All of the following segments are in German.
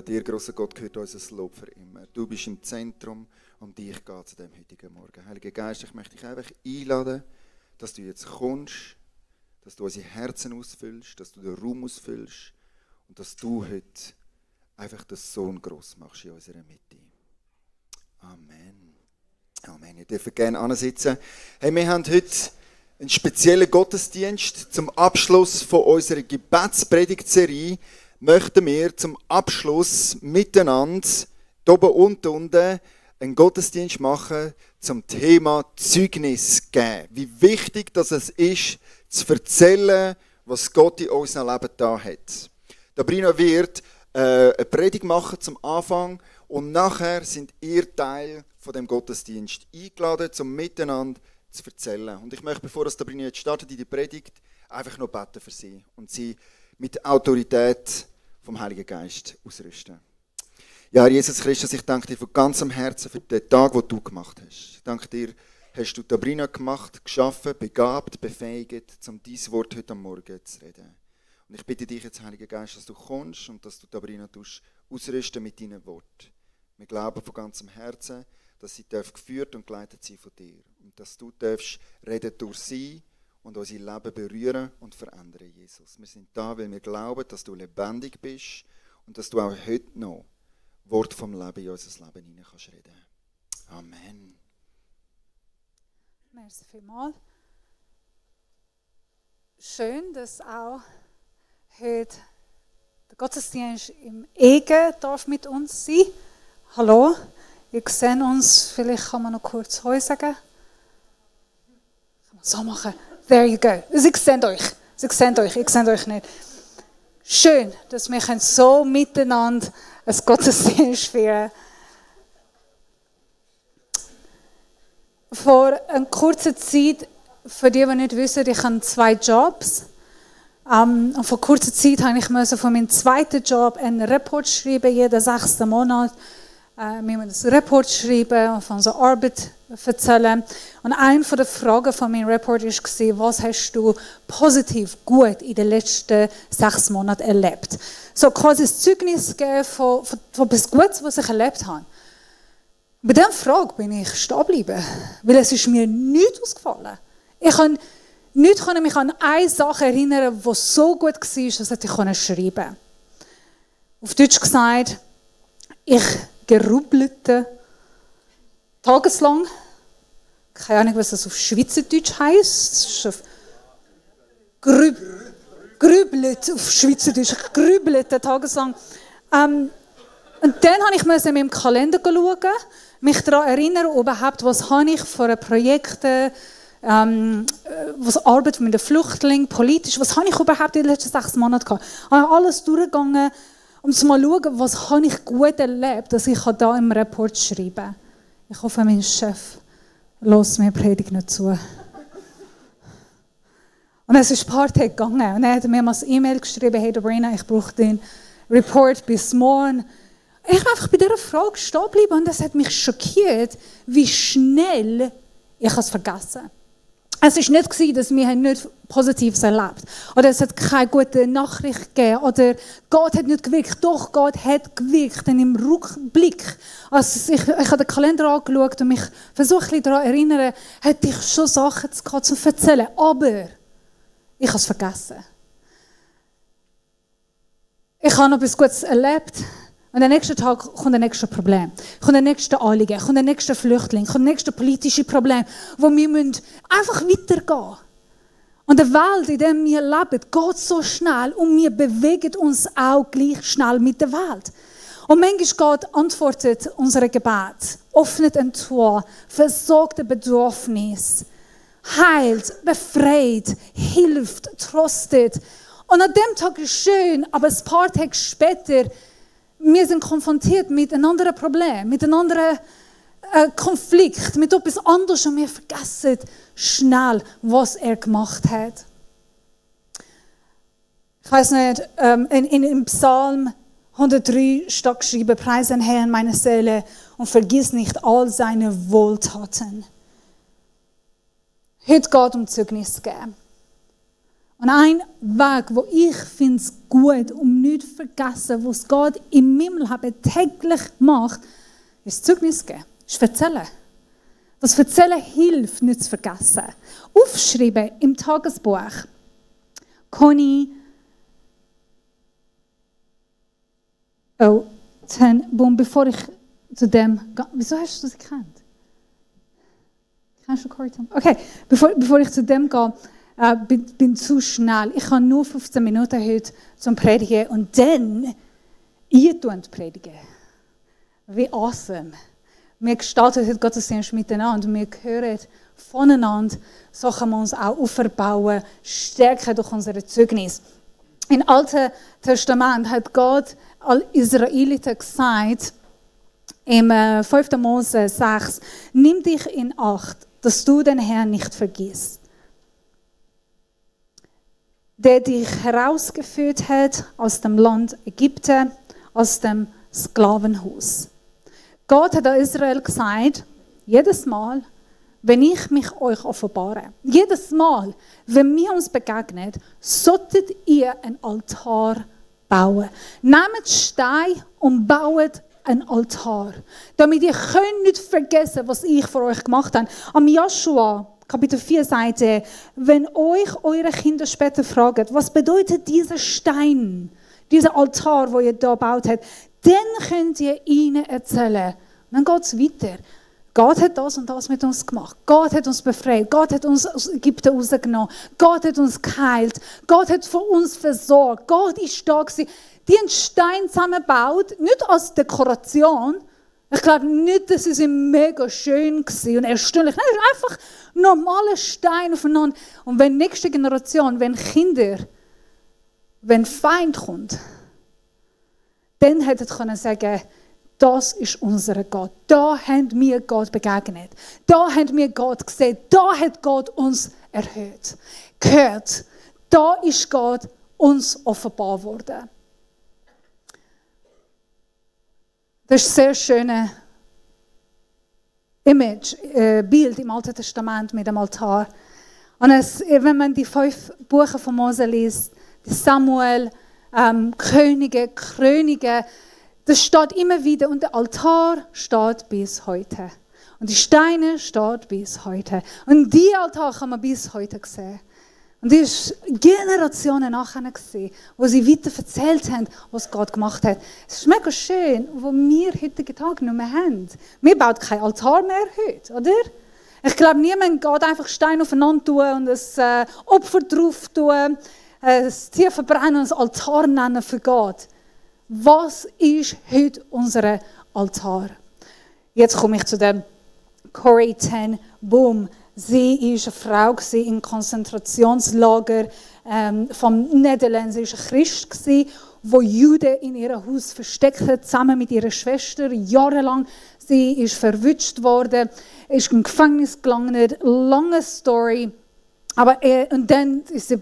dir, grosser Gott, gehört unser Lob für immer. Du bist im Zentrum, um dich geht es an diesem heutigen Morgen. Heiliger Geist, ich möchte dich einfach einladen, dass du jetzt kommst, dass du unsere Herzen ausfüllst, dass du den Raum ausfüllst und dass du heute einfach den Sohn gross machst in unserer Mitte. Amen. Amen. Ihr dürft gerne ansitzen. Hey, wir haben heute einen speziellen Gottesdienst. Zum Abschluss von unserer Gebetspredigtserie möchten wir zum Abschluss miteinander, oben und unten, einen Gottesdienst machen zum Thema Zeugnis geben. Wie wichtig dass es ist, zu erzählen, was Gott in unserem Leben da hat. Sabrina wird eine Predigt machen zum Anfang und nachher sind ihr Teil von dem Gottesdienst eingeladen, um miteinander zu erzählen. Und ich möchte, bevor Sabrina jetzt startet in die Predigt, einfach noch beten für sie und sie mit der Autorität vom Heiligen Geist ausrüsten. Ja, Herr Jesus Christus, ich danke dir von ganzem Herzen für den Tag, den du gemacht hast. Ich danke dir, hast du Sabrina gemacht, geschaffen, begabt, befähigt, um dein Wort heute am Morgen zu reden. Und ich bitte dich jetzt, Heiliger Geist, dass du kommst und dass du Sabrina ausrüsten mit deinen Worten. Wir glauben von ganzem Herzen, dass sie geführt und geleitet sein von dir. Und dass du reden durch sie und unser Leben berühren und verändern, Jesus. Wir sind da, weil wir glauben, dass du lebendig bist und dass du auch heute noch Wort vom Leben in unser Leben hinein kannst reden. Amen. Merci vielmals. Schön, dass auch heute der Gottesdienst im Egen darf mit uns sein. Hallo, ihr seht uns, vielleicht kann man noch kurz Heu sagen. Kann man so machen. There you go. Sie sehen euch. Ich sehe euch nicht. Schön, dass wir so miteinander ein Gottesdienst feiern. Vor einer kurzen Zeit, für die nicht wissen, ich habe 2 Jobs. Und vor kurzer Zeit musste ich von meinem zweiten Job einen Report schreiben, jeden 6. Monat. Wir müssen einen Report schreiben und von unserer Arbeit erzählen. Und eine der Fragen von meinem Report war, was hast du positiv gut in den letzten 6 Monaten erlebt? So quasi ein Zeugnis geben von etwas Gutes, was ich erlebt habe. Bei dieser Frage bin ich stehen geblieben, weil es ist mir nichts ausgefallen. Ich kann mich an eine Sache erinnern, die so gut war, dass ich schreiben konnte. Auf Deutsch gesagt, ich gerubelte tageslang. Keine Ahnung, was das auf Schweizerdeutsch heisst. Grübelt auf Schweizerdeutsch. Ich grübelte tageslang. Und dann musste ich in meinem Kalender schauen, mich daran erinnern, überhaupt, was habe ich für Projekte, was Arbeit mit den Flüchtlingen, politisch, was habe ich überhaupt in den letzten 6 Monaten gehabt. Ich habe alles durchgegangen, um zu mal schauen, was habe ich gut erlebt, dass ich da im Report schreiben kann. Ich hoffe, mein Chef hört mir die Predigt nicht zu. Und es ist ein paar Tage gegangen. Und er hat mir mal eine E-Mail geschrieben, hey Sabrina, ich brauche den Report bis morgen. Ich bin einfach bei dieser Frage stehen geblieben und das hat mich schockiert, wie schnell ich es vergessen habe. Es war nicht, dass wir nicht Positives erlebt haben. Oder es hat keine gute Nachricht gegeben. Oder Gott hat nicht gewirkt. Doch, Gott hat gewirkt. Und im Rückblick, als ich habe den Kalender angeschaut und mich versucht daran zu erinnern, hätte ich schon Sachen zu erzählen. Aber ich habe es vergessen. Ich habe noch etwas Gutes erlebt. Und am nächsten Tag kommt das nächste Problem, kommt das nächste Anliegen, kommt der nächste Flüchtling, kommt das nächste politische Problem, wo wir einfach weitergehen müssen. Und die Welt, in der wir leben, geht so schnell und wir bewegen uns auch gleich schnell mit der Welt. Und manchmal Gott antwortet unsere Gebet, öffnet ein Tor, versorgt ein Bedürfnis, heilt, befreit, hilft, tröstet. Und an dem Tag ist schön, aber ein paar Tage später wir sind konfrontiert mit einem anderen Problem, mit einem anderen Konflikt, mit etwas anderes und wir vergessen schnell, was er gemacht hat. Ich weiß nicht, im Psalm 103 steht geschrieben, preise den Herrn meine Seele und vergiss nicht all seine Wohltaten. Heute geht es um Zeugnis geben. Und ein Weg, wo ich finde es gut, um nicht zu vergessen, was Gott im Himmel täglich macht, ist Zeugnis geben, ist erzählen. Das Erzählen hilft, nicht zu vergessen. Aufschreiben im Tagesbuch. Conny, bevor ich zu dem gehe, wieso hast du sie gekannt? Kennst du Corey? Okay, bevor ich zu dem gehe, bin zu schnell. Ich habe nur 15 Minuten heute zum Predigen und dann ihr predigen. Wie awesome. Wir gestalten heute Gottesdienst miteinander und wir hören voneinander, so können wir uns auch aufbauen, stärken durch unsere Zeugnis. Im Alten Testament hat Gott all Israeliten gesagt, im 5. Mose 6, nimm dich in Acht, dass du den Herrn nicht vergisst, der dich herausgeführt hat aus dem Land Ägypten, aus dem Sklavenhaus. Gott hat an Israel gesagt, jedes Mal, wenn ich mich euch offenbare, jedes Mal, wenn wir uns begegnen, solltet ihr einen Altar bauen. Nehmt Stein und baut einen Altar, damit ihr könnt nicht vergessen, was ich für euch gemacht habe. Am Joshua, Kapitel 4, sagt er, wenn euch eure Kinder später fragen, was bedeutet dieser Stein, dieser Altar, wo ihr da gebaut habt, dann könnt ihr ihnen erzählen. Und dann geht es weiter. Gott hat das und das mit uns gemacht. Gott hat uns befreit. Gott hat uns aus Ägypten rausgenommen. Gott hat uns geheilt. Gott hat für uns versorgt. Gott ist da gewesen. Die haben Stein zusammengebaut, nicht als Dekoration. Ich glaube nicht, dass es mega schön war und erstaunlich. Nein, es ist einfach normaler Stein aufeinander. Und wenn die nächste Generation, wenn Kinder, wenn Feind kommt, dann hätte ich sagen, das ist unser Gott. Da haben wir Gott begegnet. Da haben wir Gott gesehen. Da hat Gott uns erhöht. Gehört. Da ist Gott uns offenbar worden. Das ist ein sehr schönes Bild im Alten Testament mit dem Altar. Und wenn man die 5 Bücher von Mose liest, die Samuel, Könige, das steht immer wieder und der Altar steht bis heute. Und die Steine stehen bis heute. Und die Altar kann man bis heute sehen. Und die ist Generationen nachher gesehen, wo sie weiter erzählt haben, was Gott gemacht hat. Es ist mega schön, was wir heutigen Tag nicht mehr haben. Wir bauen keinen Altar mehr heute, oder? Ich glaube, niemand geht einfach Steine aufeinander tun und ein Opfer drauf tun, das Tier verbrennen und ein Altar nennen für Gott. Was ist heute unser Altar? Jetzt komme ich zu dem Corrie ten Boom. Sie war eine Frau im Konzentrationslager vom Niederlanden. Sie war ein Christ, der Juden in ihrem Haus versteckt hat, zusammen mit ihrer Schwester, jahrelang. Sie ist verwünscht worden, ist im Gefängnis gelangt, lange Story. Aber und dann ist sie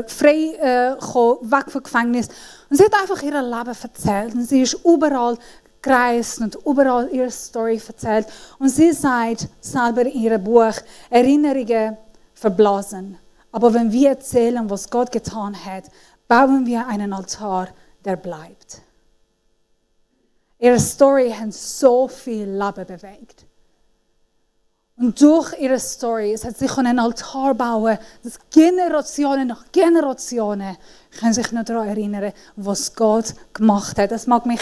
frei weg vom Gefängnis. Und sie hat einfach ihr Leben erzählt. Und sie ist überall gereist und überall ihre Story erzählt. Und sie sagt selber in ihrem Buch, Erinnerungen verblasen. Aber wenn wir erzählen, was Gott getan hat, bauen wir einen Altar, der bleibt. Ihre Story hat so viel Leben bewegt. Und durch ihre Story hat sie einen Altar bauen, dass Generationen nach Generationen können sich noch daran erinnern, was Gott gemacht hat. Das mag mich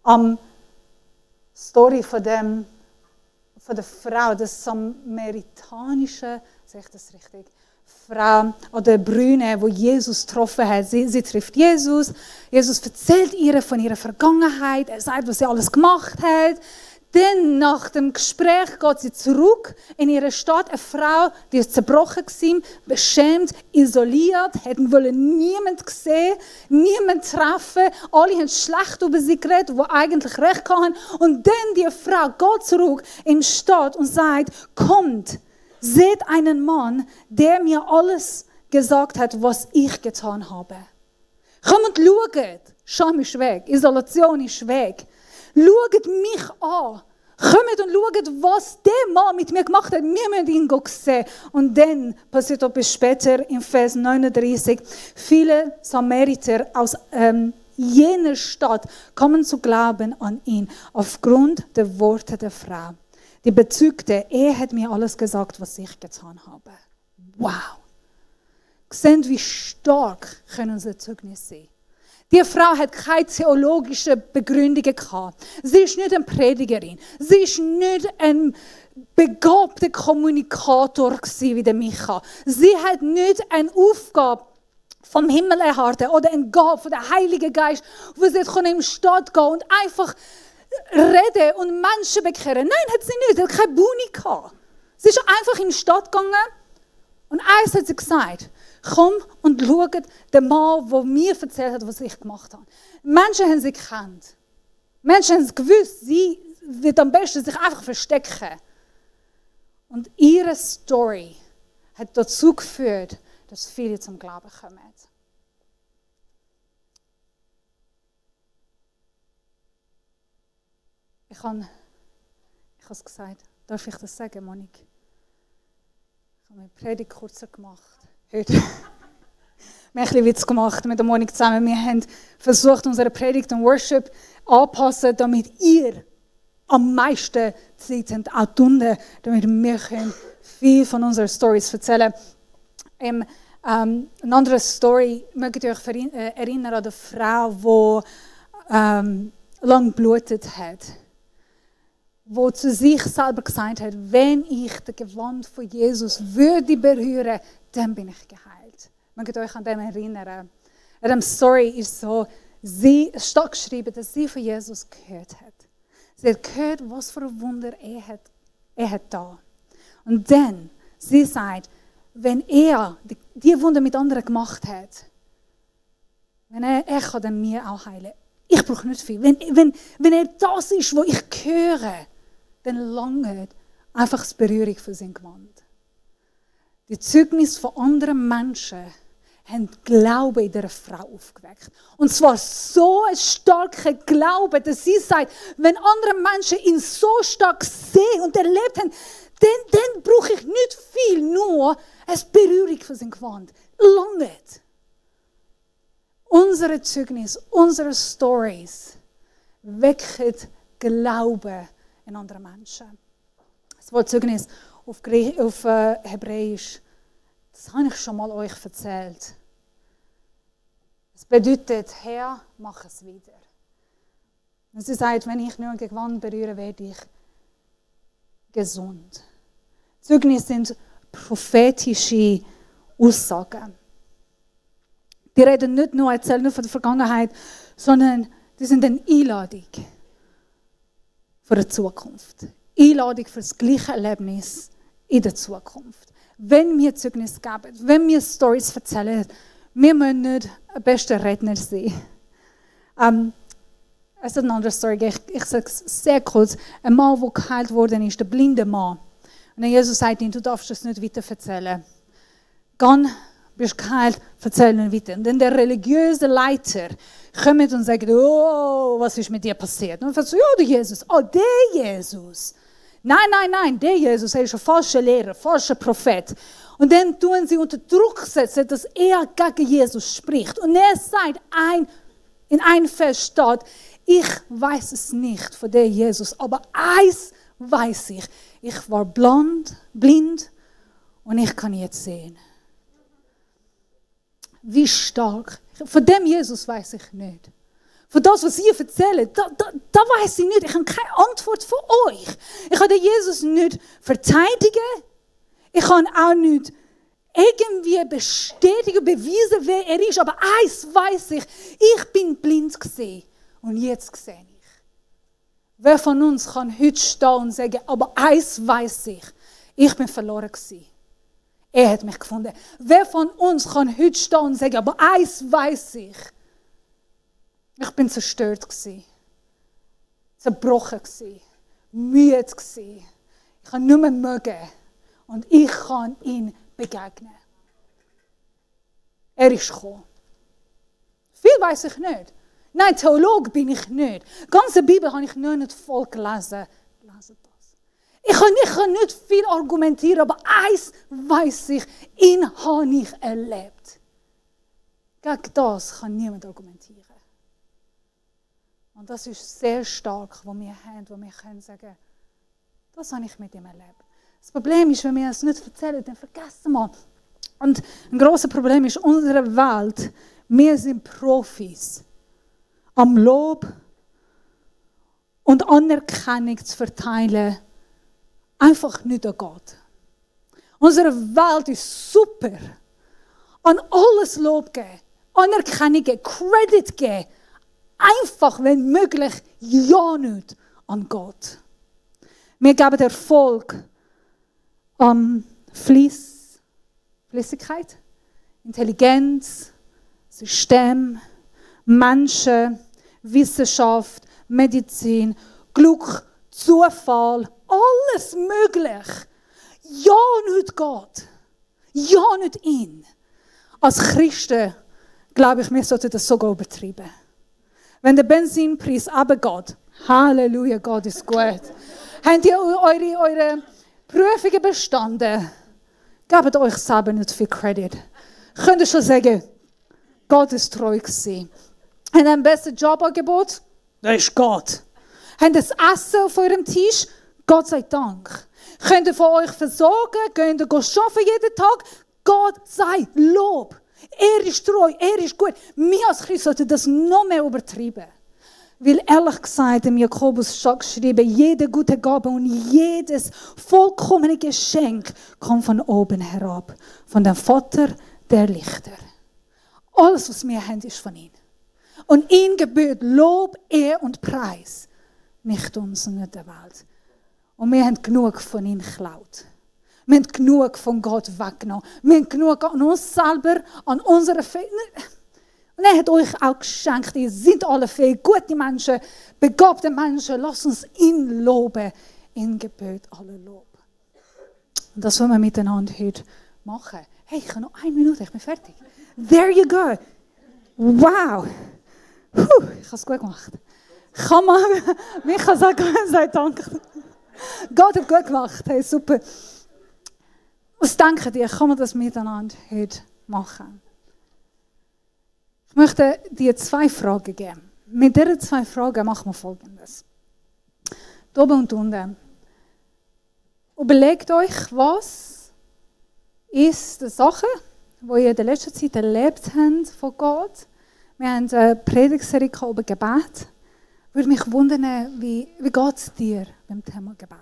am Story von der Frau, der samaritanische, sage ich das richtig, Frau oder Brüne, wo Jesus getroffen hat. Sie trifft Jesus. Jesus erzählt ihr von ihrer Vergangenheit. Er sagt, was sie alles gemacht hat. Dann, nach dem Gespräch, geht sie zurück in ihre Stadt. Eine Frau, die ist zerbrochen war, beschämt, isoliert, hätten wollen niemand sehen, niemand treffen. Alle haben schlecht über sie geredet, die eigentlich recht hatten. Und dann die Frau geht zurück in die Stadt und sagt, kommt, seht einen Mann, der mir alles gesagt hat, was ich getan habe. Kommt, schaut, Scham ist weg, Isolation ist weg. Schaut mich an, Kommt und schaut, was der Mann mit mir gemacht hat. Wir müssen ihn sehen. Und dann passiert etwas später im Vers 39. Viele Samariter aus jener Stadt kommen zu glauben an ihn, aufgrund der Worte der Frau. Die bezügte, er hat mir alles gesagt, was ich getan habe. Wow! Seht, wie stark können unsere Zeugnisse sein. Die Frau hat keine theologische Begründungen gehabt. Sie ist nicht eine Predigerin. Sie ist nicht ein begabter Kommunikator wie der Micha. Sie hat nicht eine Aufgabe vom Himmel erhalten oder eine Gabe von der Heilige Geist, wo sie jetzt in die Stadt gehen und einfach reden und Menschen bekehren. Nein, hat sie nicht. Sie hat keine Bühne gehabt. Sie ist einfach in die Stadt gegangen und eins hat sie gesagt: Komm und schau den Mann, der mir erzählt hat, was ich gemacht habe. Menschen haben sie gekannt. Menschen haben gewusst, sie wird am besten sich einfach verstecken. Und ihre Story hat dazu geführt, dass viele zum Glauben kommen. Ich habe es gesagt. Darf ich das sagen, Monique? Ich habe meine Predigt kurzer gemacht. Heute. Wir haben ein bisschen Witz gemacht mit der Monique zusammen. Wir haben versucht, unsere Predigt und Worship anzupassen, damit ihr am meisten Zeit habt, auch Stunden, damit wir viel von unseren Stories erzählen können. Eine andere Story, mögt ihr euch erinnern an die Frau, die lang geblutet hat, wo zu sich selber gesagt hat, wenn ich das Gewand von Jesus würde berühren, dann bin ich geheilt. Mögt ihr euch an dem erinnern? In der Story ist so, sie steht geschrieben, dass sie von Jesus gehört hat. Sie hat gehört, was für ein Wunder er hat da. Und dann, sie sagt, wenn er die Wunder mit anderen gemacht hat, wenn er kann dann mir auch heilen. Ich brauche nicht viel. Wenn er das ist, was ich höre, dann lange einfach das Berührung für sein Gewand. Die Zeugnis von anderen Menschen haben Glauben in dieser Frau aufgeweckt. Und zwar so ein starker Glaube, dass sie sagt, wenn andere Menschen ihn so stark sehen und erlebt haben, dann brauche ich nicht viel, nur eine Berührung für sein Gewand. Lange. Unsere Zeugnis, unsere Stories wecken Glauben in andere Menschen. Das Wort Zeugnis auf Hebräisch, das habe ich schon mal euch erzählt. Es bedeutet, Herr, mach es wieder. Und sie sagt, wenn ich nur ein Gewand berühre, werde ich gesund. Zeugnisse sind prophetische Aussagen. Die reden nicht nur, erzählen nur von der Vergangenheit, sondern die sind eine Einladung für die Zukunft. Einladung für das gleiche Erlebnis in der Zukunft. Wenn wir Zeugnis geben, wenn wir Storys erzählen, wir müssen nicht der beste Redner sein. Es ist eine andere Story. Ich sage es sehr kurz. Ein Mann, der geheilt worden ist, der blinde Mann. Und dann Jesus sagt ihm, du darfst das nicht weiter erzählen. Geh, bist geheilt, erzähl nicht weiter. Und dann der religiöse Leiter kommt und sagt, oh, was ist mit dir passiert? Und er sagt, ja, der Jesus. Oh, der Jesus. Nein, der Jesus, er ist ein falscher Lehrer, falscher Prophet. Und dann tun sie unter Druck setzen, dass er gegen Jesus spricht. Und er sagt, in einem Vers steht, ich weiß es nicht von der Jesus, aber eins weiß ich. Ich war blind und ich kann jetzt sehen. Wie stark. Von dem Jesus weiß ich nicht. Von das, was ihr erzählt, da weiß ich nicht. Ich habe keine Antwort für euch. Ich kann den Jesus nicht verteidigen. Ich kann auch nicht irgendwie bestätigen, beweisen, wer er ist. Aber eins weiß ich. Ich bin blind gewesen und jetzt sehe ich. Wer von uns kann heute stehen und sagen, aber eins weiß ich. Ich bin verloren gewesen. Er hat mich gefunden. Wer von uns kann heute stehen und sagen, aber eins weiß ich. Ich bin zerstört gewesen, zerbrochen gewesen, müde gewesen. Ich kann nicht mehr mögen und ich kann ihm begegnen. Er ist gekommen. Viel weiß ich nicht. Nein, Theologe bin ich nicht. Die ganze Bibel habe ich noch nicht voll gelesen. Leset das. Ich kann nicht viel argumentieren, aber eins weiss ich, ihn habe ich erlebt. Gegen das kann niemand argumentieren. Und das ist sehr stark, was wir haben, wo wir können sagen, das habe ich mit ihm erlebt. Das Problem ist, wenn wir es nicht erzählen, dann vergessen wir. Und ein grosses Problem ist, unsere Welt, wir sind Profis am Lob und Anerkennung zu verteilen, einfach nicht an Gott. Unsere Welt ist super. An alles Lob geben, Anerkennung geben, Credit geben. Einfach, wenn möglich, ja nicht an Gott. Wir geben Erfolg an Flüssigkeit, Intelligenz, System, Menschen, Wissenschaft, Medizin, Glück, Zufall, alles möglich. Ja nicht Gott. Ja nicht ihn. Als Christen, glaube ich, wir sollten das sogar übertreiben. Wenn der Benzinpreis runtergeht, Halleluja, Gott ist gut. Habt ihr eure Prüfungen bestanden? Gebt euch selber nicht viel Credit. Könnt ihr schon sagen, Gott ist treu gewesen. Habt ihr ein besseres Jobangebot? Das ist Gott. Habt ihr das Essen auf eurem Tisch? Gott sei Dank. Könnt ihr von euch versorgen? Könnt ihr arbeiten jeden Tag? Gott sei Lob. Er ist treu, er ist gut. Wir als Christen sollten das noch mehr übertreiben. Weil ehrlich gesagt, im Jakobus steht geschrieben, jede gute Gabe und jedes vollkommene Geschenk kommt von oben herab. Von dem Vater der Lichter. Alles, was wir haben, ist von ihm. Und ihm gebührt Lob, Ehr und Preis. Nicht uns und nicht der Welt. Und wir haben genug von ihm geklaut. Wir haben genug von Gott weggenommen. Wir haben genug an uns selber, an unsere Fähigkeiten. Und er hat euch auch geschenkt. Ihr seid alle fähig, gute Menschen, begabte Menschen. Lasst uns ihn loben. Ihn gebührt alle Lob. Und das wollen wir miteinander heute machen. Hey, ich habe noch 1 Minute, ich bin fertig. There you go. Wow. Ich habe es gut gemacht. Kann man, Micha sagt, danke. Gott hat gut gemacht. Hey, super. Was denken ihr, kann man das miteinander heute machen? Ich möchte dir 2 Fragen geben. Mit diesen 2 Fragen machen wir Folgendes. Oben und unten. Überlegt euch, was ist die Sache, die ihr in der letzten Zeit erlebt habt von Gott. Wir haben eine Predigtserie über Gebet. Würde mich wundern, wie geht es dir beim Thema Gebet?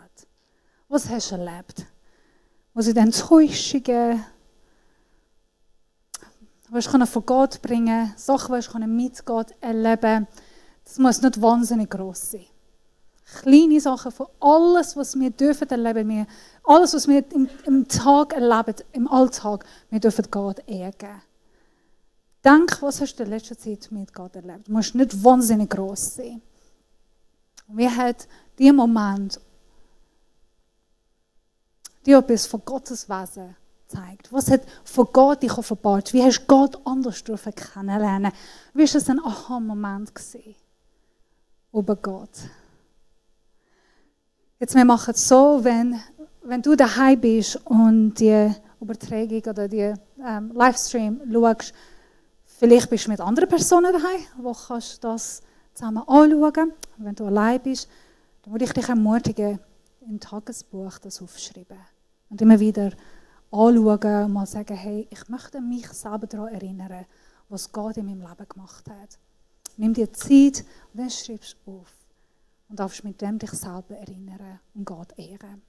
Was hast du erlebt? Was sind Enttäuschungen? Was du von Gott bringen, Sachen, die du mit Gott erleben. Das muss nicht wahnsinnig gross sein. Kleine Sachen von alles, was wir dürfen erleben, alles, was wir im Tag erleben, im Alltag, wir dürfen Gott Ehre geben. Denk, was hast du in der letzten Zeit mit Gott erlebt? Du musst nicht wahnsinnig gross sein. Wie hat dieser Moment dir etwas von Gottes Wesen gezeigt? Was hat von Gott dich offenbart? Wie hast du Gott anders kennenlernen? Wie war es ein Aha-Moment über Gott? Jetzt, wir machen es so, wenn du daheim bist und die Übertragung oder die Livestream schaust, vielleicht bist du mit anderen Personen daheim, wo kannst du das zusammen anschauen. Wenn du allein bist, dann würde ich dich ermutigen, im Tagesbuch das aufschreiben. Und immer wieder anschauen und mal sagen, hey, ich möchte mich selber daran erinnern, was Gott in meinem Leben gemacht hat. Nimm dir Zeit und dann schreibst du auf. Und darfst mit dem dich selber erinnern und Gott ehren.